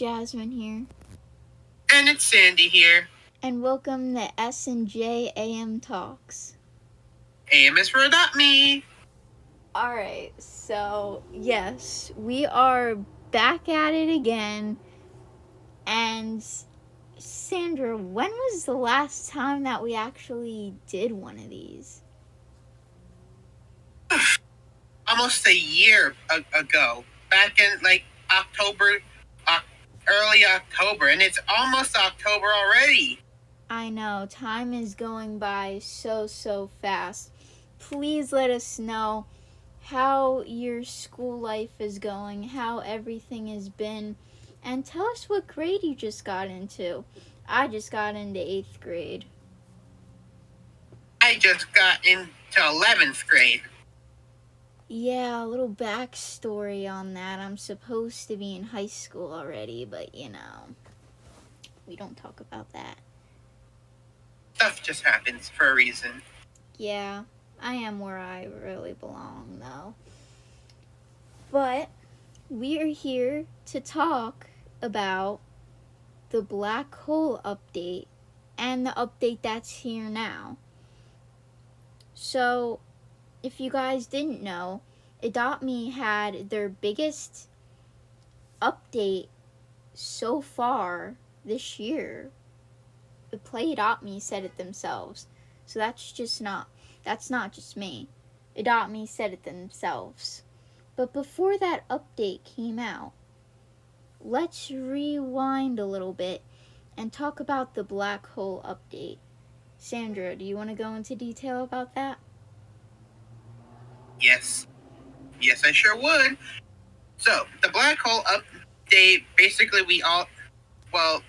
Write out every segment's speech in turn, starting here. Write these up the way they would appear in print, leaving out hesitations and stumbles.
Jasmine here. And it's Sandy here. And welcome to S&J AM Talks. AM is for Adopt Me. Alright, so yes, we are back at it again. And Sandra, when was the last time that we actually did one of these? Almost a year ago. Back in October, early October. And it's almost October already. I know, time is going by so fast. Please let us know how your school life is going, how everything has been, and tell us what grade you just got into. I just got into 8th grade. I just got into 11th grade. Yeah, a little backstory on that. I'm supposed to be in high school already, but we don't talk about that. Stuff just happens for a reason. Yeah, I am where I really belong, though. But we are here to talk about the black hole update and the update that's here now. So, if you guys didn't know, Adopt Me had their biggest update so far this year. The Play Adopt Me said it themselves. So that's not just me. Adopt Me said it themselves. But before that update came out, let's rewind a little bit and talk about the black hole update. Sandra, do you want to go into detail about that? Yes, I sure would. So, the black hole update, basically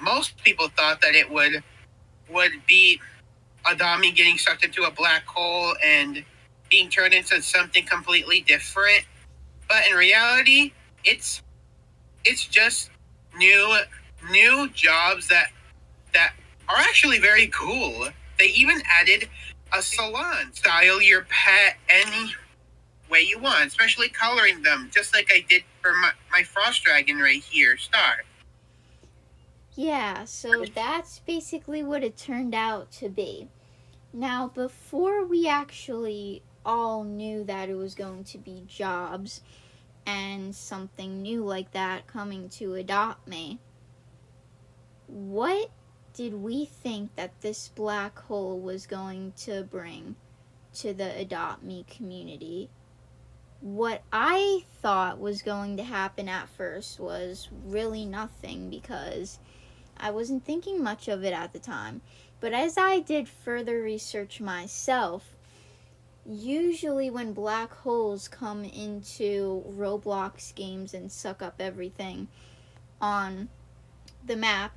most people thought that it would be Adopt Me getting sucked into a black hole and being turned into something completely different. But in reality, it's just new jobs that are actually very cool. They even added a salon. Style your pet any way you want, especially coloring them, just like I did for my frost dragon right here, Star. Yeah, so that's basically what it turned out to be. Now, before we actually all knew that it was going to be jobs and something new like that coming to Adopt Me, what did we think that this black hole was going to bring to the Adopt Me community? What I thought was going to happen at first was really nothing because I wasn't thinking much of it at the time. But as I did further research myself, usually when black holes come into Roblox games and suck up everything on the map,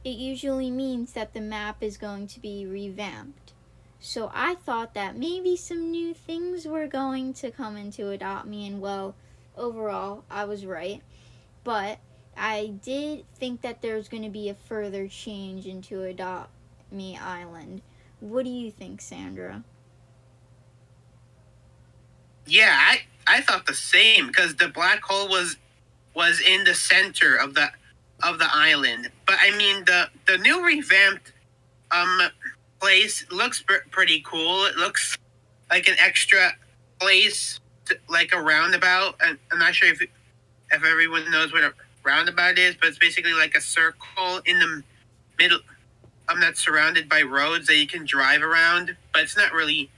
it usually means that the map is going to be revamped. So I thought that maybe some new things were going to come into Adopt Me, and well, overall, I was right. But I did think that there's going to be a further change into Adopt Me Island. What do you think, Sandra? Yeah, I thought the same because the black hole was in the center of the island. But I mean the new revamped place looks pretty cool. It looks like an extra place, like a roundabout. I'm not sure if everyone knows what a roundabout is, but it's basically like a circle in the middle that's surrounded by roads that you can drive around. But it's not really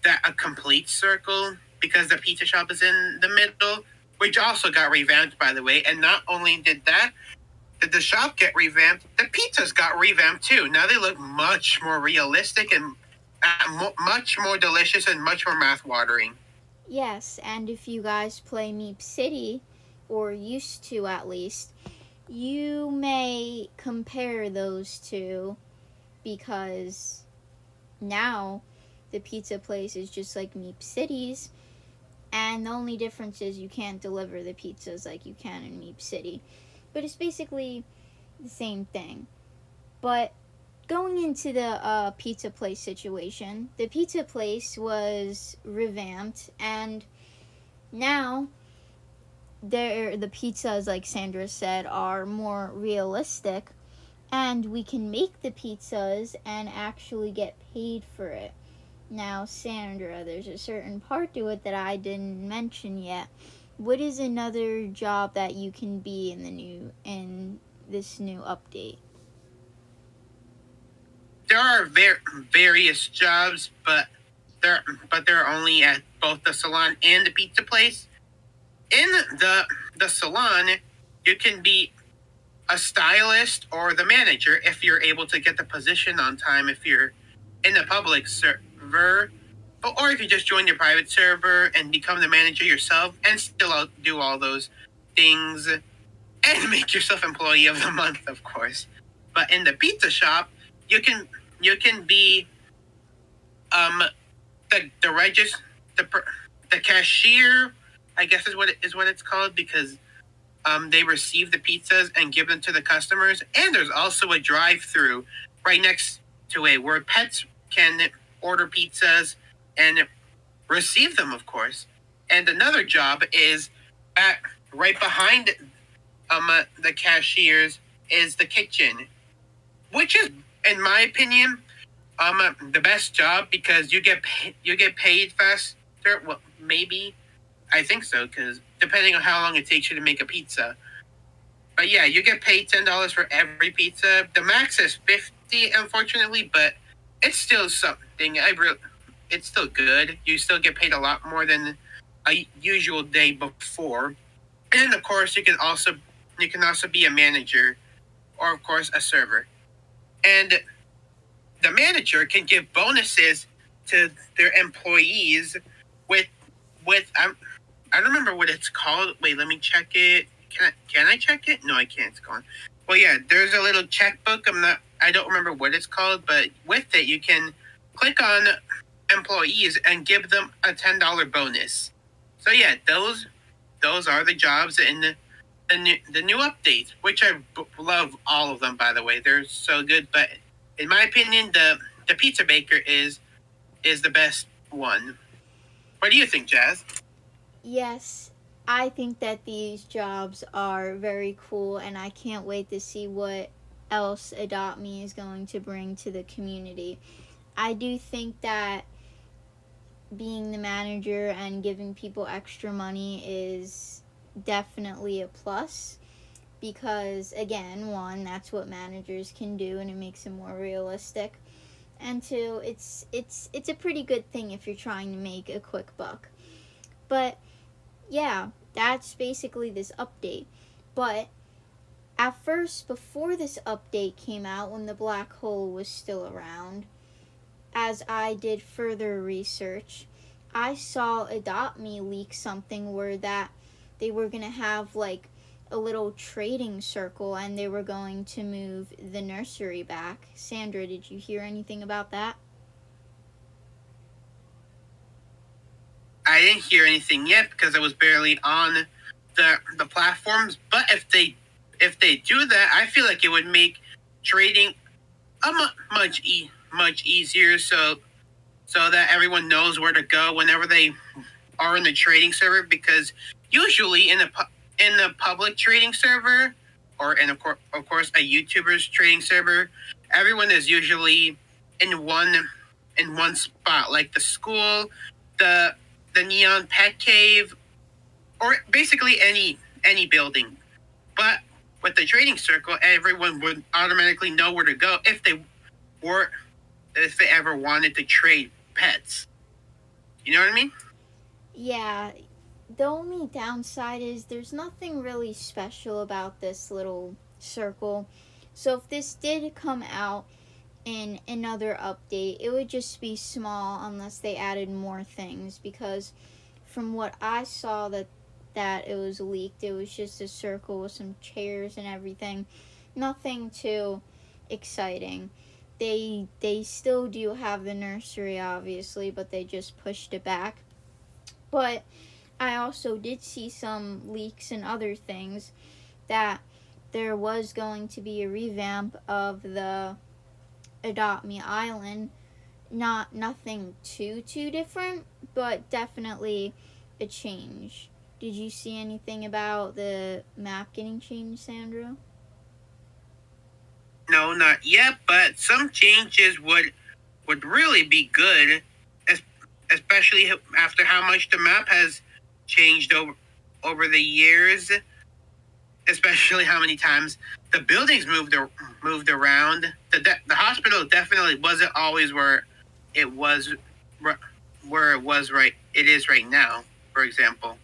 that a complete circle because the pizza shop is in the middle, which also got revamped, by the way. And not only did the shop get revamped, the pizzas got revamped too. Now they look much more realistic and much more delicious and much more mouth-watering. Yes, and if you guys play Meep City, or used to at least, you may compare those two because now the pizza place is just like Meep City's, and the only difference is you can't deliver the pizzas like you can in Meep City. But it's basically the same thing. But going into the pizza place situation, the pizza place was revamped, and now the pizzas, like Sandra said, are more realistic, and we can make the pizzas and actually get paid for it. Now, Sandra, there's a certain part to it that I didn't mention yet. What is another job that you can be in this new update? There are various jobs, but they're only at both the salon and the pizza place. In the salon, you can be a stylist or the manager if you're able to get the position on time. If you're in the public server, or if you just join your private server and become the manager yourself, and still do all those things and make yourself employee of the month, of course. But in the pizza shop, you can be the register, the cashier, I guess is what it's called, because they receive the pizzas and give them to the customers. And there's also a drive-through right next to it where pets can order pizzas and receive them, of course. And another job is right behind the cashiers is the kitchen, which is, in my opinion, the best job because you get paid faster. Well, maybe I think so, because depending on how long it takes you to make a pizza. But yeah, you get paid $10 for every pizza. The max is $50, unfortunately, but it's still something. It's still good. You still get paid a lot more than a usual day before. And of course, you can also be a manager, or of course a server. And the manager can give bonuses to their employees with I don't remember what it's called. Wait, let me check it. Can I check it? No, I can't. It's gone. Well, yeah, there's a little checkbook. I don't remember what it's called, but with it you can click on employees and give them a $10 bonus. So yeah, those are the jobs in the new update, which I love all of them, by the way. They're so good, but in my opinion, the pizza baker is the best one. What do you think, Jazz? Yes, I think that these jobs are very cool, and I can't wait to see what else Adopt Me is going to bring to the community. I do think that being the manager and giving people extra money is definitely a plus because, again, one, that's what managers can do and it makes it more realistic. And two, it's a pretty good thing if you're trying to make a quick buck. But yeah, that's basically this update. But at first, before this update came out, when the black hole was still around, as I did further research, I saw Adopt Me leak something where that they were going to have like a little trading circle and they were going to move the nursery back. Sandra, did you hear anything about that? I didn't hear anything yet because I was barely on the platforms. But if they do that, I feel like it would make trading much easier. So that everyone knows where to go whenever they are in the trading server. Because usually in the public trading server, or in of course a YouTuber's trading server, everyone is usually in one spot, like the school, the Neon Pet Cave, or basically any building. But with the trading circle, everyone would automatically know where to go if they ever wanted to trade pets. You know what I mean? Yeah, the only downside is there's nothing really special about this little circle. So if this did come out in another update, it would just be small unless they added more things, because from what I saw that it was leaked, it was just a circle with some chairs and everything. Nothing too exciting. They still do have the nursery, obviously, but they just pushed it back. But I also did see some leaks and other things that there was going to be a revamp of the Adopt Me Island. Nothing too different, but definitely a change. Did you see anything about the map getting changed, Sandro? No, not yet, but some changes would really be good, especially after how much the map has changed over the years. Especially how many times the buildings moved around. The hospital definitely wasn't always where it was it is right now. For example.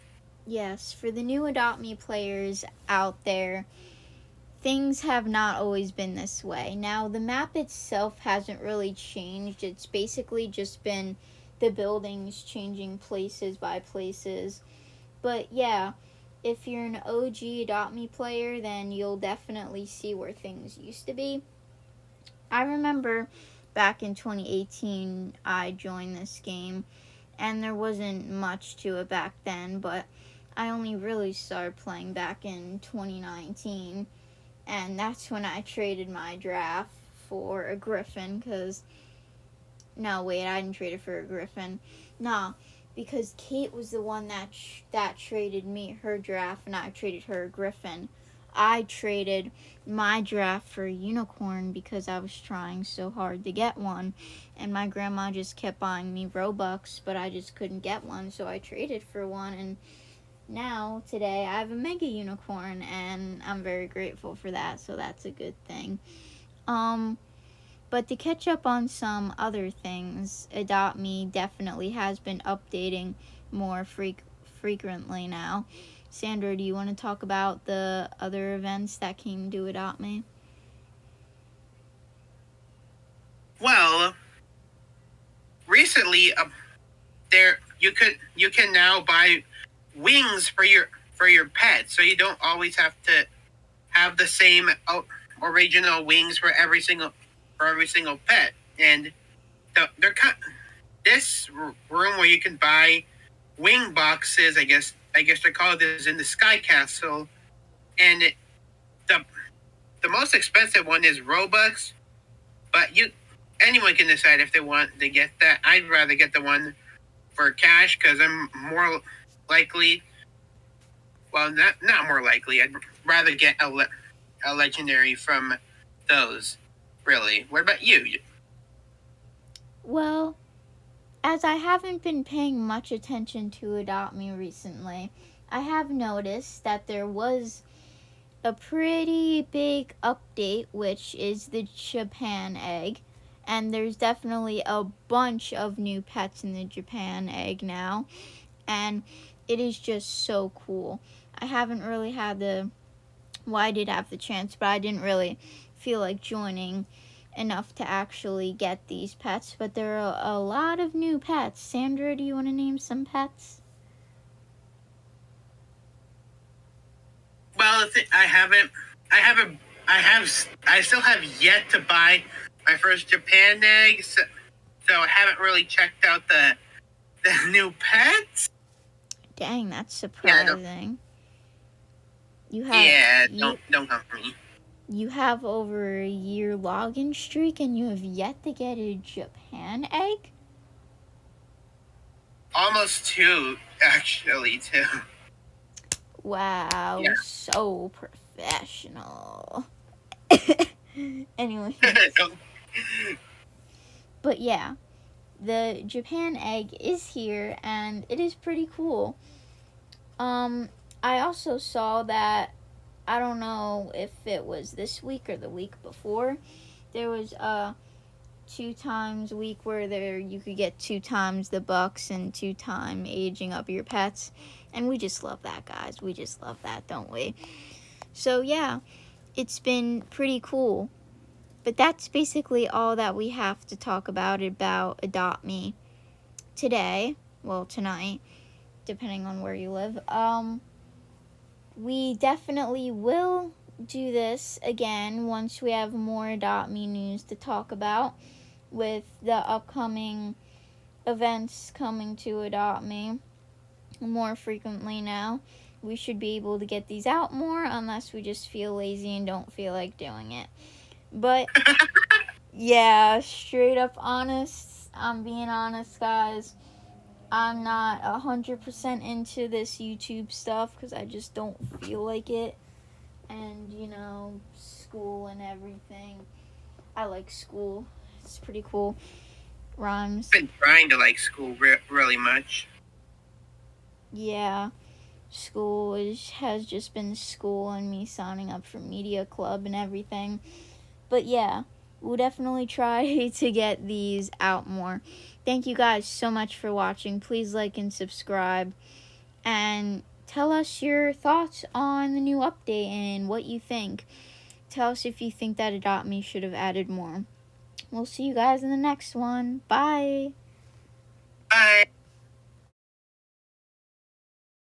Yes, for the new Adopt Me players out there, things have not always been this way. Now, the map itself hasn't really changed. It's basically just been the buildings changing places by places. But yeah, if you're an OG Adopt Me player, then you'll definitely see where things used to be. I remember back in 2018, I joined this game, and there wasn't much to it back then, but I only really started playing back in 2019, and that's when I traded my draft for a Griffin, because, no, wait, I didn't trade it for a Griffin. Nah, because Kate was the one that traded me her draft, and I traded her a Griffin. I traded my draft for a unicorn because I was trying so hard to get one, and my grandma just kept buying me Robux, but I just couldn't get one, so I traded for one, and now today I have a mega unicorn, and I'm very grateful for that, so that's a good thing. But to catch up on some other things, Adopt Me definitely has been updating more frequently now. Sandra, do you want to talk about the other events that came to Adopt Me? Well, recently, there you can now buy wings for your pet, so you don't always have to have the same original wings for every single pet. And they're this room where you can buy wing boxes. I guess they're called this in the Sky Castle, and the the most expensive one is Robux, but anyone can decide if they want to get that. I'd rather get the one for cash because I'm more likely. Well, not more likely. I'd rather get a legendary from those. Really. What about you? Well, as I haven't been paying much attention to Adopt Me recently, I have noticed that there was a pretty big update, which is the Japan egg. And there's definitely a bunch of new pets in the Japan egg now. And it is just so cool. I haven't really had well, I did have the chance, but I didn't really feel like joining enough to actually get these pets. But there are a lot of new pets. Sandra, do you want to name some pets? Well, I still have yet to buy my first Japan egg, so I haven't really checked out the new pets. Dang, that's surprising. Don't come for me. You have over a year login streak and you have yet to get a Japan egg? Almost two, actually, too. Wow, yeah. So professional. Anyway. But yeah, the Japan egg is here and it is pretty cool. I also saw that, I don't know if it was this week or the week before, there was a 2 times week where you could get 2 times the bucks and 2 times aging up your pets. And we just love that, guys. We just love that, don't we? So yeah, it's been pretty cool. But that's basically all that we have to talk about Adopt Me today. Well, tonight, depending on where you live. We definitely will do this again once we have more Adopt Me news to talk about, with the upcoming events coming to Adopt Me more frequently now. We should be able to get these out more unless we just feel lazy and don't feel like doing it. But yeah, straight up honest, I'm being honest, guys. I'm not 100% into this YouTube stuff because I just don't feel like it. And, you know, school and everything. I like school. It's pretty cool. Rhymes. I've been trying to like school really much. Yeah. School has just been school and me signing up for media club and everything. But yeah, we'll definitely try to get these out more. Thank you guys so much for watching. Please like and subscribe. And tell us your thoughts on the new update and what you think. Tell us if you think that Adopt Me should have added more. We'll see you guys in the next one. Bye. Bye.